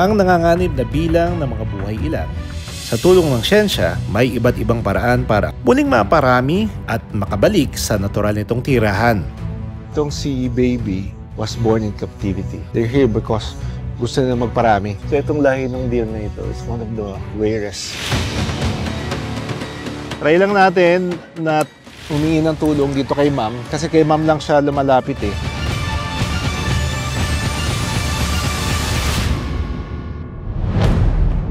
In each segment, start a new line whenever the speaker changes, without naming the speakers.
ang nanganganib na bilang ng mga buhay ilang. Sa tulong ng siyensya, may iba't ibang paraan para muling maparami at makabalik sa natural nitong tirahan.
Itong si baby was born in captivity. They're here because gusto na magparami. So itong lahi ng deer na ito is one of the rarest. Try lang natin na humingi ng tulong dito kay ma'am kasi kay ma'am lang siya lumalapit eh.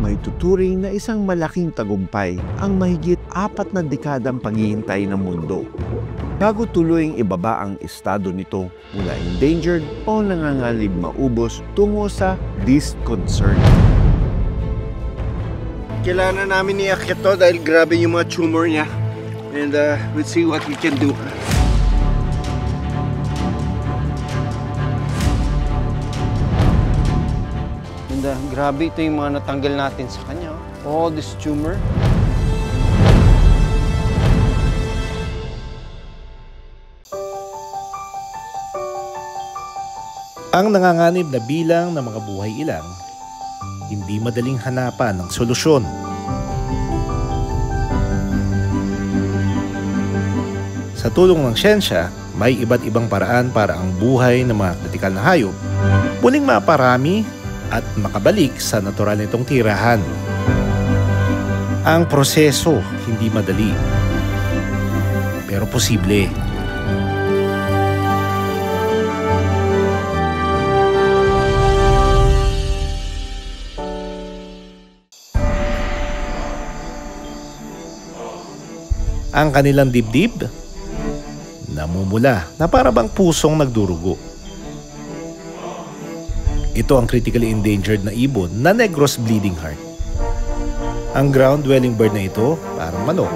May tuturing na isang malaking tagumpay ang mahigit 4 na dekadang paghihintay ng mundo bago tuluyang ibaba ang estado nito mula endangered o nanganganib maubos tungo sa least concern.
Kailangan namin iakyat to dahil grabe yung mga tumor niya. And we'll see what we can do. And grabe ito yung mga natanggal natin sa kanya. All this tumor.
Ang nanganganib na bilang ng mga buhay ilang, hindi madaling hanapan ng solusyon. Sa tulong ng siyensya, may iba't ibang paraan para ang buhay ng mga kritikal na hayop muling maparami at makabalik sa natural nitong tirahan. Ang proseso hindi madali, pero posible. Ang kanilang dibdib namumula na para bang pusong nagdurugo. Ito ang critically endangered na ibon na Negros bleeding heart. Ang ground-dwelling bird na ito parang manok.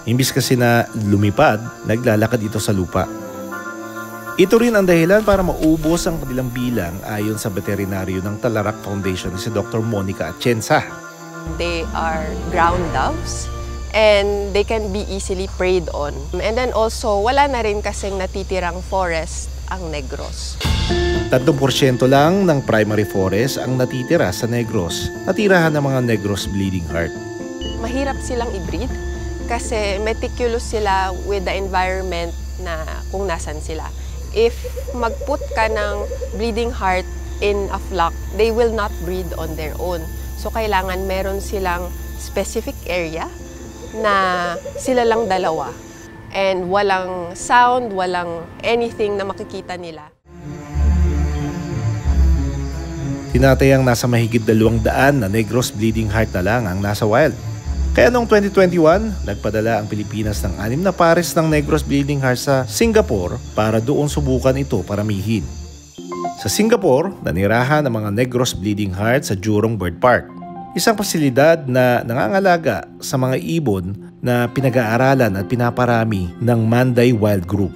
Imbis kasi na lumipad, naglalakad ito sa lupa. Ito rin ang dahilan para maubos ang kanilang bilang ayon sa veterinaryo ng Talarak Foundation si Dr. Monica Atienza.
They are ground doves and they can be easily preyed on. And then also, wala na rin kasing natitirang forest ang Negros.
3% lang ng primary forest ang natitira sa Negros. Natirahan ng mga Negros bleeding heart.
Mahirap silang i-breed kasi meticulous sila with the environment na kung nasan sila. If mag-put ka ng bleeding heart in a flock, they will not breed on their own. So, kailangan meron silang specific area na sila lang dalawa. And walang sound, walang anything na makikita nila.
Tinatayang nasa mahigit 200 na Negros bleeding heart na lang ang nasa wild. Kaya noong 2021, nagpadala ang Pilipinas ng 6 na pares ng Negros bleeding heart sa Singapore para doon subukan ito paramihin. Sa Singapore, nanirahan ang mga Negros bleeding heart sa Jurong Bird Park, isang pasilidad na nangangalaga sa mga ibon na pinag-aaralan at pinaparami ng Manday Wild Group.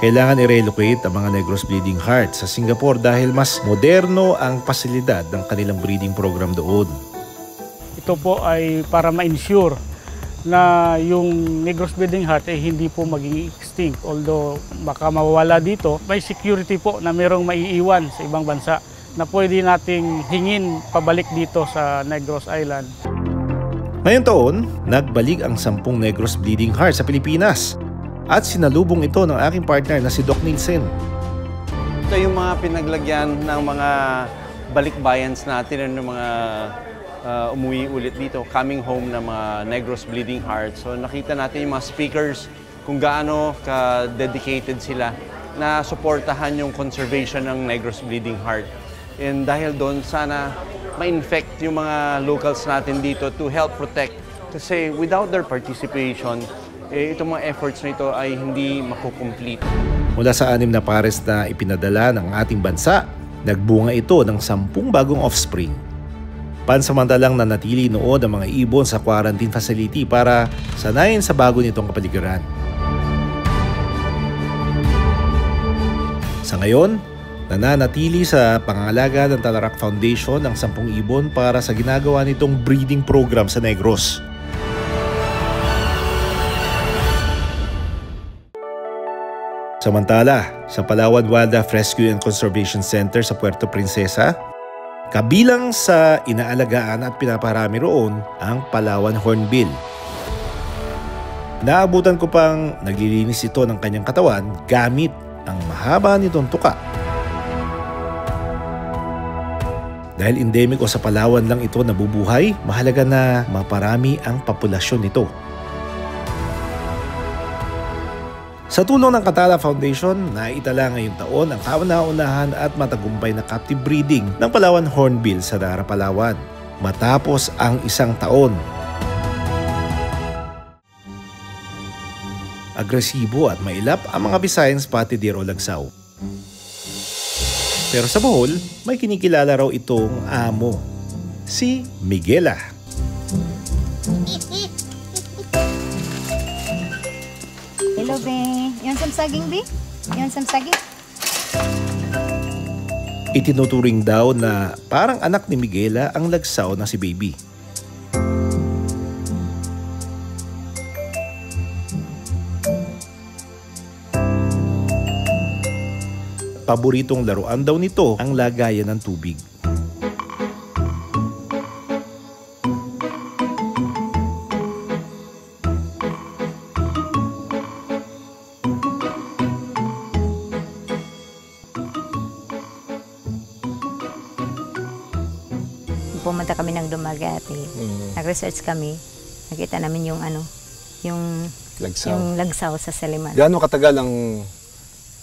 Kailangan i-relocate ang mga Negros bleeding heart sa Singapore dahil mas moderno ang pasilidad ng kanilang breeding program doon.
Ito po ay para ma-ensure na yung Negros bleeding heart ay hindi po maging extinct. Although baka mawawala dito, may security po na merong maiiwan sa ibang bansa na pwede nating hingin pabalik dito sa Negros Island.
Ngayong taon, nagbalik ang 10 Negros bleeding heart sa Pilipinas at sinalubong ito ng aking partner na si Doc Nielsen.
Ito yung mga pinaglagyan ng mga balikbayans natin ng mga umuwi ulit dito, coming home ng mga Negros bleeding heart. So nakita natin yung mga speakers kung gaano ka-dedicated sila na suportahan yung conservation ng Negros bleeding heart. And dahil doon, sana ma-infect yung mga locals natin dito to help protect. Kasi without their participation, itong mga efforts na ito ay hindi makukomplete.
Mula sa 6 na pares na ipinadala ng ating bansa, nagbunga ito ng 10 bagong offspring. Pansamantalang nanatili noon ang mga ibon sa quarantine facility para sanayin sa bago nitong kapaligiran. Sa ngayon, nananatili sa pangangalaga ng Talarak Foundation ang 10 ibon para sa ginagawa nitong breeding program sa Negros. Samantala, sa Palawan Wildlife Rescue and Conservation Center sa Puerto Princesa, kabilang sa inaalagaan at pinaparami roon ang Palawan Hornbill. Naabutan ko pang naglilinis ito ng kanyang katawan gamit ang mahaba nitong tuka. Dahil endemic o sa Palawan lang ito nabubuhay, mahalaga na maparami ang populasyon nito. Sa tulong ng Katala Foundation, naitala ngayong taon ang kauna-unahan at matagumpay na captive breeding ng Palawan Hornbill sa Dara, Palawan, matapos ang 1 taon. Agresibo at mailap ang mga Visayan spotted deer o lagsaw. Pero sa Bohol, may kinikilala raw itong amo, si Miguela.
Hello, be. Yan saging, be? Yan saging?
Itinuturing daw na parang anak ni Miguela ang lagsaw na si Baby. Paboritong laruan daw nito ang lagayan ng tubig.
Pumunta kami ng Dumaguete. Nag-research kami. Nakita namin yung lagsaw sa Saliman.
Gaano katagal ang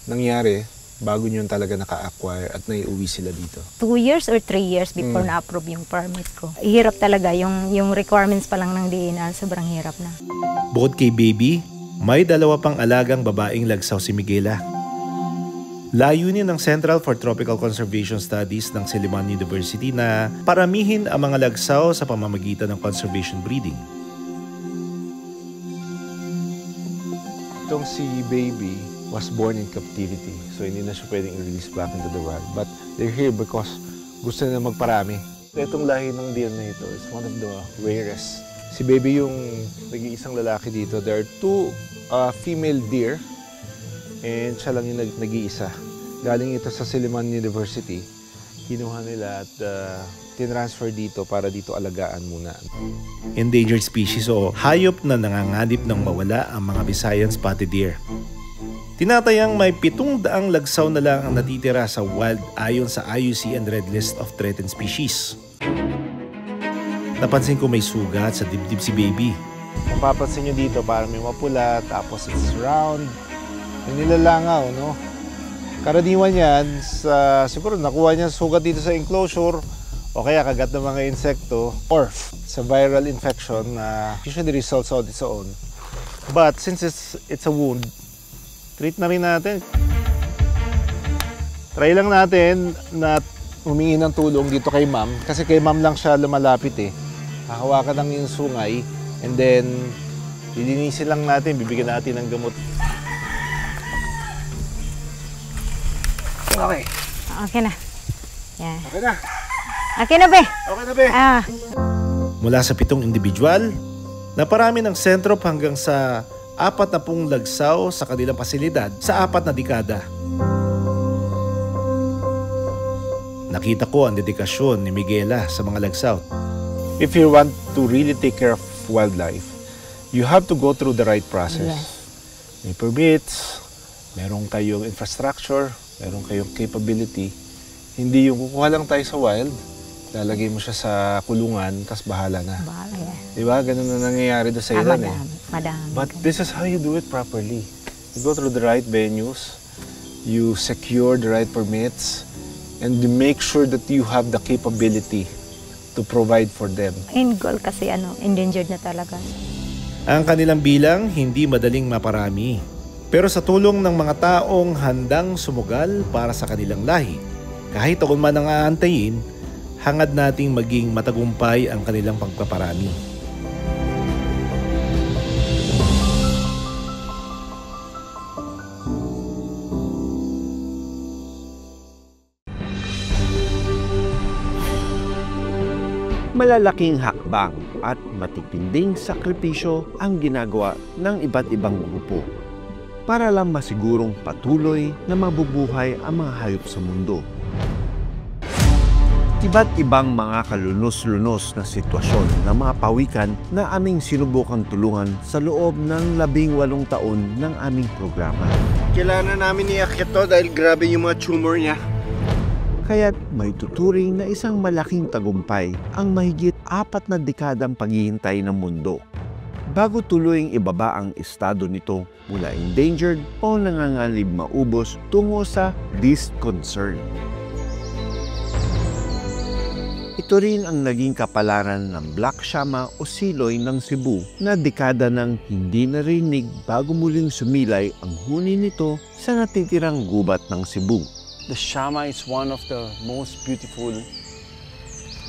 nangyari bago nyo talaga naka-acquire at naiuwi sila dito?
2 years or 3 years before na-approve yung permit ko. Hirap talaga. Yung requirements pa lang ng DNR, sobrang hirap na.
Bukod kay Baby, may 2 pang alagang babaeng lagsaw si Miguela. Layunin ng Central for Tropical Conservation Studies ng Silliman University na paramihin ang mga lagsaw sa pamamagitan ng conservation breeding.
Itong si Baby was born in captivity, so hindi na siya pwedeng i-release back into the wild. But they're here because gusto na magparami. Itong lahi ng deer na ito is one of the rarest. Si Baby yung nag-iisang lalaki dito. There are 2 female deer and siya lang yung nag-iisa. Galing ito sa Silliman University. Kinuha nila at tinransfer dito para dito alagaan muna.
Endangered species o hayop na nanganganib ng mawala ang mga Visayan spotted deer. Tinatayang may 700 lagsaw na lang ang natitira sa wild ayon sa IUCN Red List of Threatened Species. Napansin ko may sugat sa dibdib si Baby.
Mapapansin nyo dito parang may mapula, tapos it's round. Yung nilalangaw, no? Karaniwan yan, siguro nakuha niya sugat dito sa enclosure o kaya kagat ng mga insekto or sa viral infection na usually results on its own. But since it's a wound, treat na rin natin. Try lang natin na humingi ng tulong dito kay ma'am kasi kay ma'am lang siya lumalapit eh. Hahawakan lang yung sungay and then lilinisin lang natin, bibigyan natin ng gamot. Okay.
Okay na. Yeah.
Okay na.
Okay na, be.
Okay na, be.
Mula sa 7 individual, naparami ng sentrop hanggang sa 40 lagsaw sa kanilang pasilidad sa 4 na dekada. Nakita ko ang dedikasyon ni Miguela sa mga lagsaw.
If you want to really take care of wildlife, you have to go through the right process.
Yes.
May permits, meron kayong infrastructure, meron kayong capability. Hindi yung kukuha lang tayo sa wild, lalagay mo siya sa kulungan, tas bahala na.
Bahala, yeah.
Diba? Ganun na nangyayari doon sa ilan eh.
Madami.
But this is how you do it properly. You go through the right venues, you secure the right permits, and you make sure that you have the capability to provide for them.
End goal kasi endangered na talaga.
Ang kanilang bilang hindi madaling maparami. Pero sa tulong ng mga taong handang sumugal para sa kanilang lahi, kahit ako man ang aantayin, hangad nating maging matagumpay ang kanilang pagpaparami.
Malalaking hakbang at matitinding sakripisyo ang ginagawa ng iba't ibang grupo. para lang masigurong patuloy na mabubuhay ang mga hayop sa mundo. Iba't ibang mga kalunos-lunos na sitwasyon ng mga pawikan na aming sinubukang tulungan sa loob ng 18 taon ng aming programa.
Kailangan namin iakyat to dahil grabe yung mga tumor niya.
Kaya't may tuturing na isang malaking tagumpay ang mahigit 4 na dekadang paghihintay ng mundo bago tuluyang ibaba ang estado nito mula endangered o nanganganib maubos tungo sa least concern. Ito rin ang naging kapalaran ng Black Shama o Siloy ng Cebu na dekada nang hindi narinig bago muling sumilay ang huni nito sa natitirang gubat ng Cebu.
The Shama is one of the most beautiful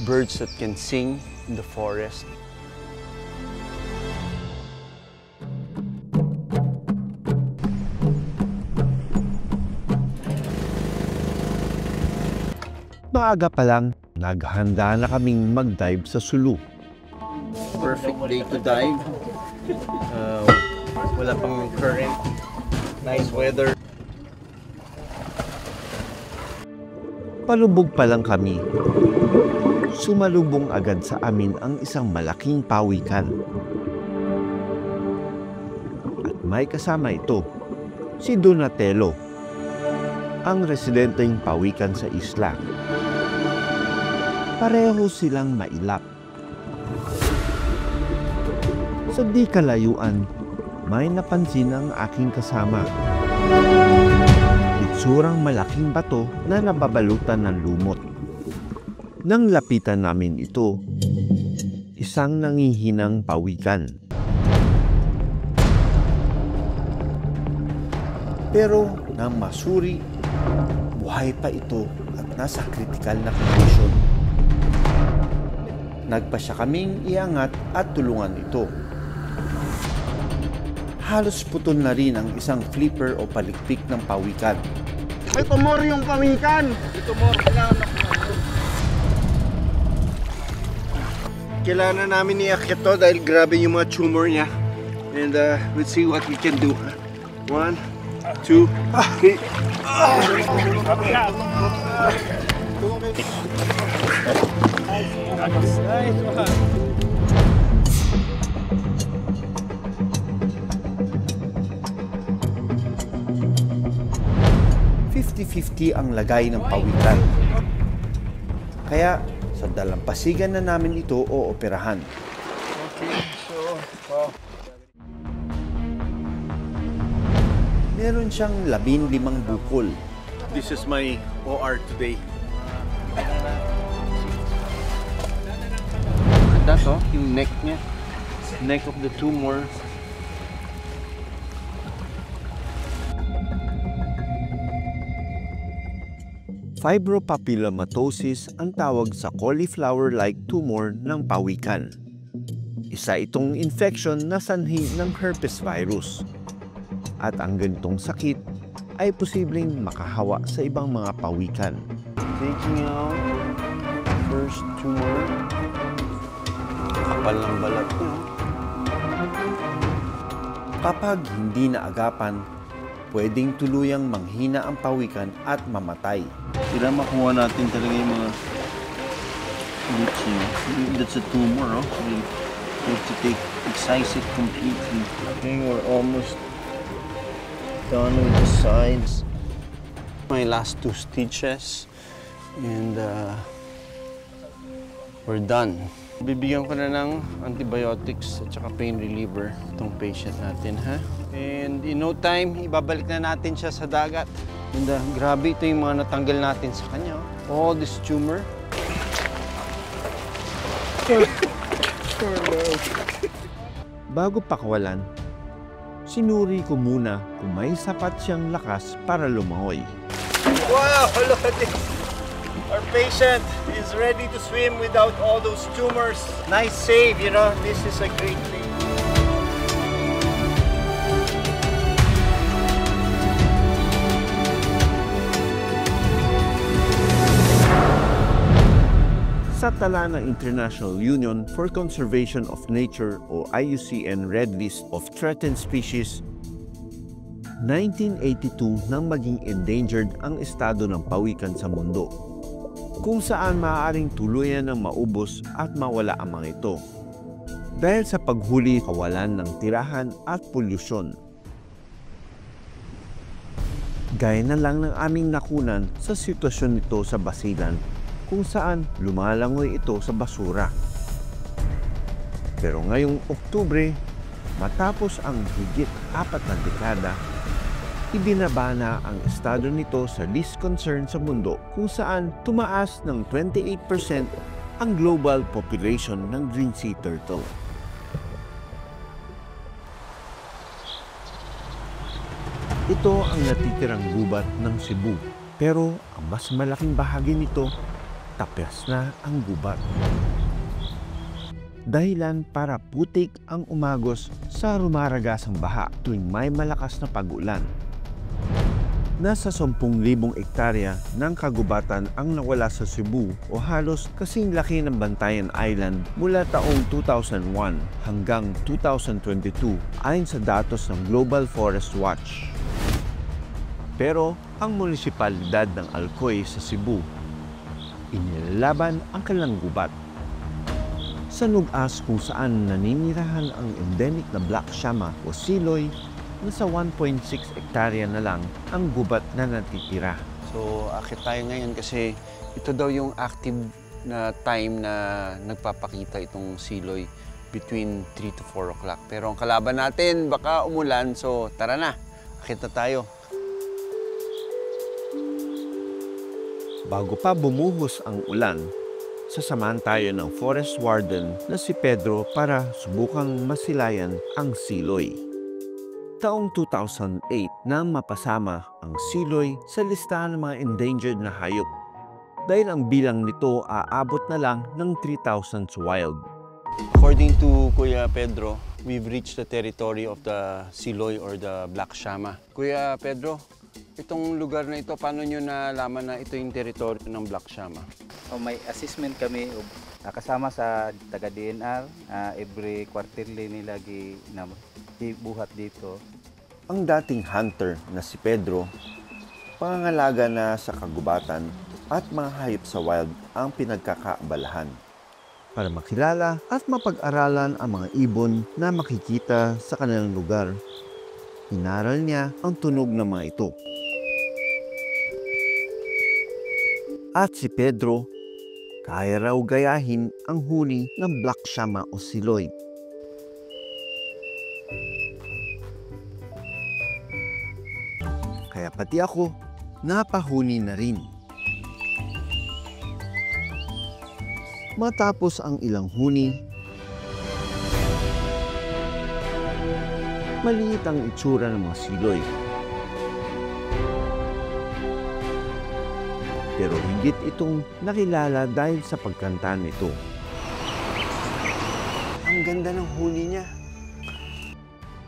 birds that can sing in the forest.
Maaga pa lang, naghanda na kaming mag-dive sa Sulu.
Perfect day to dive. Wala pang current. Nice weather.
Palubog pa lang kami. Sumalubong agad sa amin ang isang malaking pawikan. At may kasama ito, si Donatello, ang residenteng pawikan sa isla. Pareho silang mailap. Sa di kalayuan, may napansin ang aking kasama. Itsurang malaking bato na nababalutan ng lumot. Nang lapitan namin ito, isang nangihinang pawikan. Pero nang masuri, buhay pa ito at nasa kritikal na kondisyon. Nagpasya kaming iangat at tulungan ito. Halos putol na rin ang isang flipper o palikpik ng pawikan.
May tumor yung pawikan! May tumor, kailangan namin iakyat to dahil grabe yung mga tumor niya. And let's see what we can do. 1, 2, 3.
50-50 ang lagay ng pawikan. Kaya sa dalampasigan na namin ito o operahan. Meron siyang 15 bukol.
This is my OR today. That's all, yung neck niya. Neck of the tumor.
Fibropapillomatosis ang tawag sa cauliflower-like tumor ng pawikan. Isa itong infection na sanhi ng herpes virus. At ang ganitong sakit ay posibleng makahawa sa ibang mga pawikan.
Taking out first tumor. Kapal ng balat niya.
Kapag hindi naagapan, pwedeng tuluyang manghina ang pawikan at mamatay.
Kailangan makuha natin talaga yung mga roots niya. That's a tumor, oh. We have to excise it completely. Okay, we're almost done with the sides. My last 2 stitches and we're done. Bibigyan ko na ng antibiotics at saka pain reliever itong patient natin, ha? And in no time, ibabalik na natin siya sa dagat. And grabe, ito yung mga natanggal natin sa kanya. All this tumor.
Bago pakawalan, sinuri ko muna kung may sapat siyang lakas para lumangoy.
Wow! Look at this! Our patient is ready to swim without all those tumors. Nice save, you know. This is a great thing.
Sa tala ng International Union for Conservation of Nature o IUCN Red List of Threatened Species, 1982 nang maging endangered ang estado ng pawikan sa mundo, kung saan maaaring tuluyan ng maubos at mawala ang mga ito dahil sa paghuli, kawalan ng tirahan at polusyon. Gaya na lang ng aming nakunan sa sitwasyon nito sa Basilan, kung saan lumalangoy ito sa basura. Pero ngayong Oktubre, matapos ang higit 4 na dekada, ibinaba na ang estado nito sa least concern sa mundo, kung saan tumaas ng 28% ang global population ng green sea turtle. Ito ang natitirang gubat ng Cebu, pero ang mas malaking bahagi nito, tapos na ang gubat. Dahilan para putik ang umagos sa rumaragasang baha tuwing may malakas na pag-ulan. Nasa 10,000 hektarya ng kagubatan ang nawala sa Cebu o halos kasing laki ng Bantayan Island mula taong 2001 hanggang 2022 ayon sa datos ng Global Forest Watch. Pero ang munisipalidad ng Alcoy sa Cebu, inilaban ang kanilang gubat. Sa Nugas kung saan naninirahan ang endemic na black shama o siloy, nasa 1.6 hektarya na lang ang gubat na natitira.
So, akit tayo ngayon kasi ito daw yung active na time na nagpapakita itong siloy between 3 to 4 o'clock. Pero ang kalaban natin, baka umulan, so tara na, akit na tayo.
Bago pa bumuhos ang ulan, sasamahan tayo ng forest warden na si Pedro para subukang masilayan ang siloy. Taong 2008 nang mapasama ang siloy sa listahan ng mga endangered na hayop dahil ang bilang nito aabot na lang ng 3,000 sa wild.
According to Kuya Pedro, we've reached the territory of the siloy or the black shama. Kuya Pedro, itong lugar na ito, paano nyo nalaman na ito yung teritoryo ng black shama?
May assessment kami kasama sa taga-DNR. Every quarterly nila buhat dito.
Ang dating hunter na si Pedro, pangangalaga na sa kagubatan at mga hayop sa wild ang pinagkakaabalahan. Para makilala at mapag-aralan ang mga ibon na makikita sa kanilang lugar, inaral niya ang tunog ng mga ito. At si Pedro, kaya raw gayahin ang huni ng black shama o siloy. Kaya pati ako, napahuni na rin. Matapos ang ilang huni, maliit ang itsura ng mga siloy. Pero higit itong nakilala dahil sa pagkanta nito.
Ang ganda ng huni niya.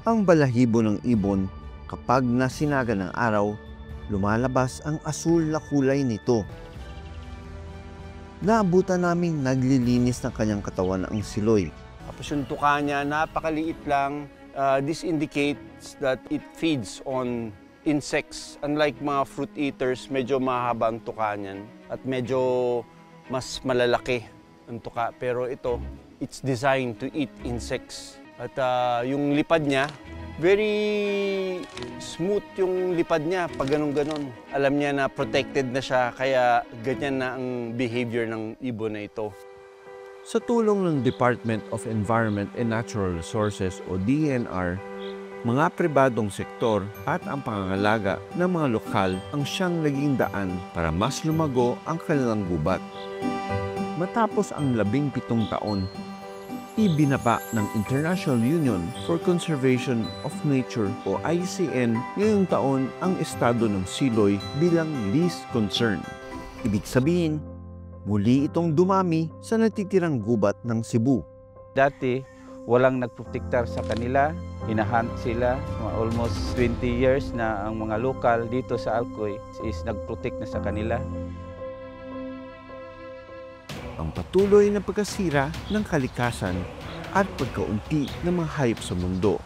Ang balahibo ng ibon, kapag nasinaga ng araw, lumalabas ang asul na kulay nito. Naabutan naming naglilinis ng kanyang katawan ang siloy.
Tapos yung tuka niya, napakaliit lang. This indicates that it feeds on insects. Unlike mga fruit eaters, medyo mahaba ang tuka niyan at medyo mas malalaki ang tuka. Pero ito, it's designed to eat insects. At yung lipad niya, very smooth yung lipad niya pag ganun-ganon. Alam niya na protected na siya, kaya ganyan na ang behavior ng ibon na ito.
Sa tulong ng Department of Environment and Natural Resources o DENR, mga pribadong sektor at ang pangangalaga ng mga lokal ang siyang naging daan para mas lumago ang kanilang gubat. Matapos ang 17 taon, ibinaba ng International Union for Conservation of Nature o IUCN ngayong taon ang estado ng siloy bilang least concern. Ibig sabihin, muli itong dumami sa natitirang gubat ng Cebu.
Dati, walang nagprotektar sa kanila. Hinahunt sila. Almost 20 years na ang mga lokal dito sa Alcoy is nagprotect na sa kanila.
Ang patuloy na pagkasira ng kalikasan at pagkaunti ng mga hayop sa mundo.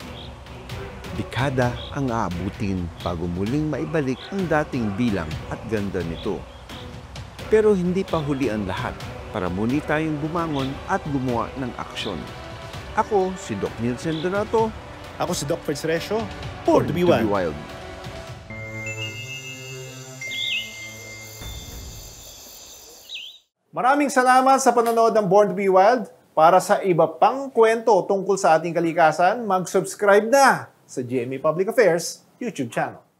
dekada ang aabutin bago muling maibalik ang dating bilang at ganda nito. Pero hindi pa huli ang lahat. Para muli tayong bumangon at gumawa ng aksyon. Ako si Doc Nielsen Donato.
Ako si Doc Ferds Resio.
Born
to be wild. Maraming salamat sa panonood ng Born to be Wild. Para sa iba pang kwento tungkol sa ating kalikasan, mag-subscribe na sa GMA Public Affairs YouTube channel.